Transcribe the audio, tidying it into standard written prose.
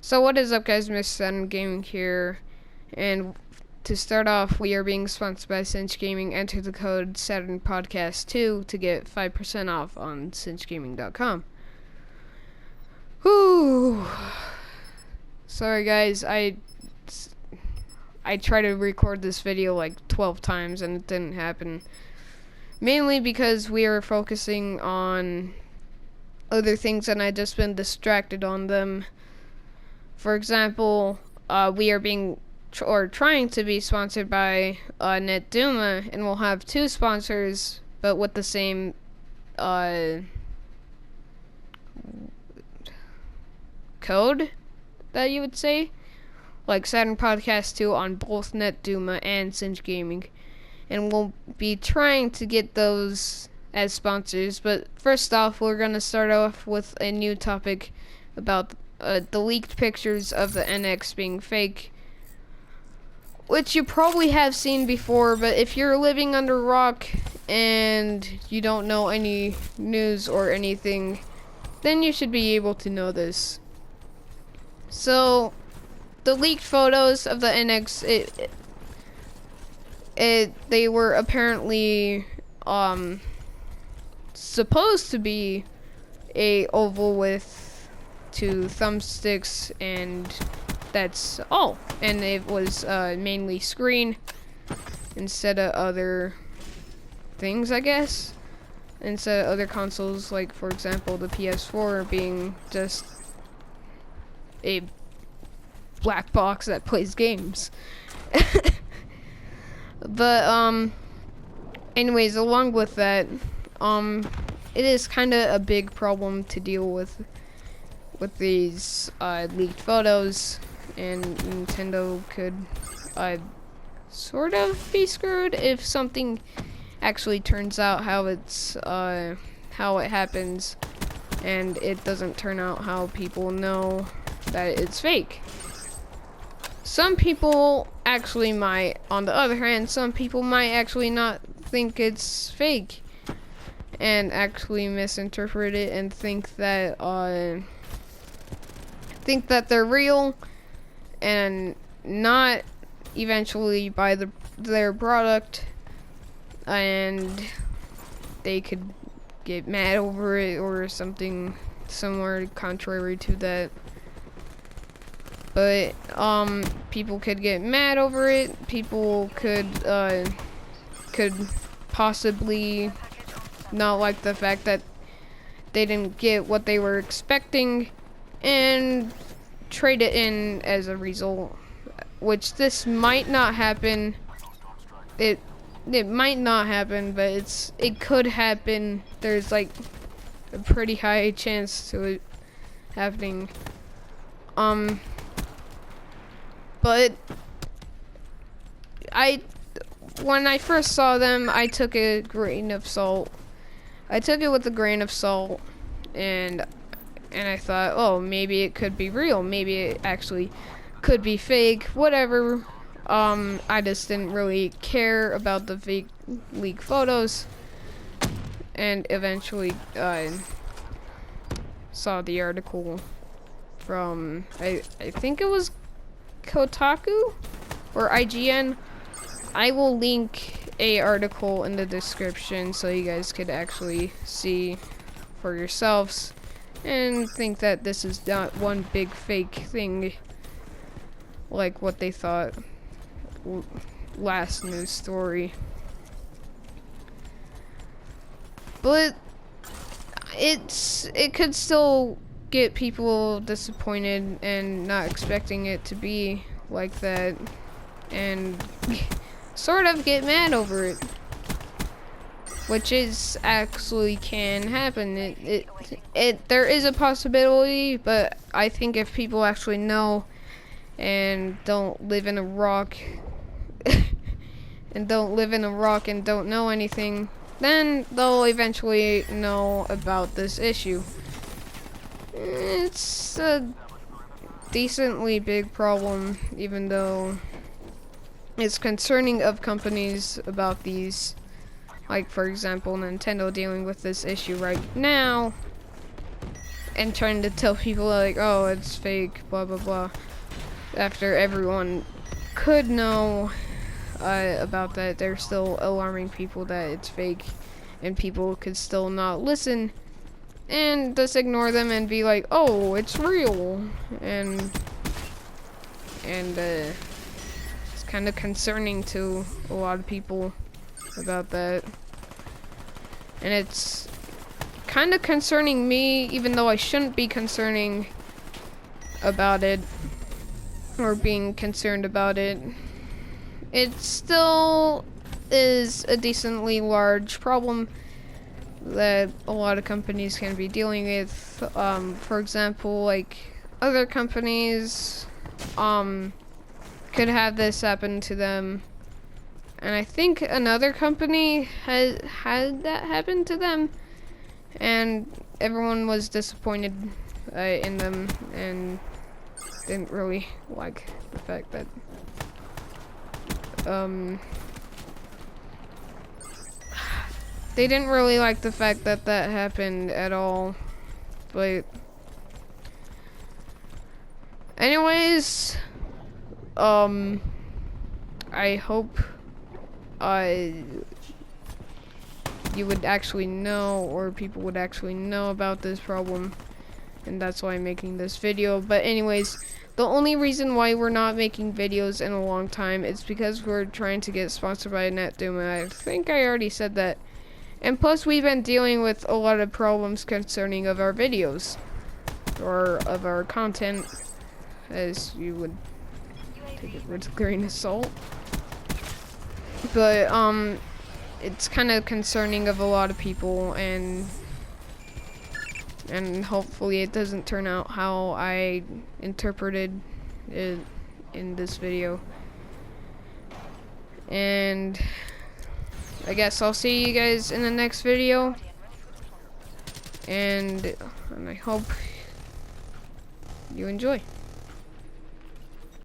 So what is up, guys? Miss Saturn Gaming here, and to start off, we are being sponsored by Cinch Gaming. Enter the code SaturnPodcast2 to get 5% off on cinchgaming.com. Whew. Sorry, guys. I tried to record this video like 12 times and it didn't happen. Mainly because we are focusing on other things and I just been distracted on them. For example, we are being trying to be sponsored by NetDuma, and we'll have two sponsors, but with the same code that you would say, like Saturn Podcast 2 on both NetDuma and Cinch Gaming, and we'll be trying to get those as sponsors. But first off, we're gonna start off with a new topic about the leaked pictures of the NX being fake, which you probably have seen before, but if you're living under a rock and you don't know any news or anything, then you should be able to know this. So, the leaked photos of the NX, they were apparently supposed to be a oval with two thumbsticks, and that's all. And it was mainly screen instead of other things, I guess. Instead of other consoles, like for example the PS4 being just a black box that plays games. But anyways, along with that, it is kind of a big problem to deal with these leaked photos, and Nintendo could sort of be screwed if something actually turns out how it happens, and it doesn't turn out how people know that it's fake. Some people actually might. On the other hand, some people might actually not think it's fake and actually misinterpret it and think that they're real and not eventually buy their product, and they could get mad over it or something similar contrary to that. But people could get mad over it. People could possibly not like the fact that they didn't get what they were expecting and trade it in as a result, which this might not happen. It might not happen, but it could happen. There's like a pretty high chance to it happening. But when I first saw them, I took a grain of salt. I took it with a grain of salt, and I thought, oh, maybe it could be real. Maybe it actually could be fake. Whatever. I just didn't really care about the fake leak photos, and eventually saw the article from I think it was Kotaku or IGN. I will link a article in the description so you guys could actually see for yourselves and think that this is not one big fake thing like what they thought last news story. But it could still get people disappointed and not expecting it to be like that, and sort of get mad over it, which is actually can happen. There is a possibility, but I think if people actually know and don't live in a rock and don't know anything, then they'll eventually know about this issue. It's a decently big problem, even though it's concerning of companies about these. Like, for example, Nintendo dealing with this issue right now, and trying to tell people like, oh, it's fake, blah blah blah, after everyone could know about that. They're still alarming people that it's fake, and people could still not listen and just ignore them and be like, oh, it's real. And it's kind of concerning to a lot of people about that. And it's kind of concerning me, even though I shouldn't be concerning about it or being concerned about it. It still is a decently large problem that a lot of companies can be dealing with. For example, like other companies could have this happen to them, and I think another company had that happen to them, and everyone was disappointed in them and didn't really like the fact that they didn't really like the fact that that happened at all. But anyways, I hope you would actually know, or people would actually know about this problem, and that's why I'm making this video. But anyways, the only reason why we're not making videos in a long time is because we're trying to get sponsored by NetDoom. I think I already said that. And plus, we've been dealing with a lot of problems concerning of our videos, or of our content, as you would take it with a grain of salt. But it's kind of concerning of a lot of people, and hopefully it doesn't turn out how I interpreted it in this video. And I guess I'll see you guys in the next video, and I hope you enjoy.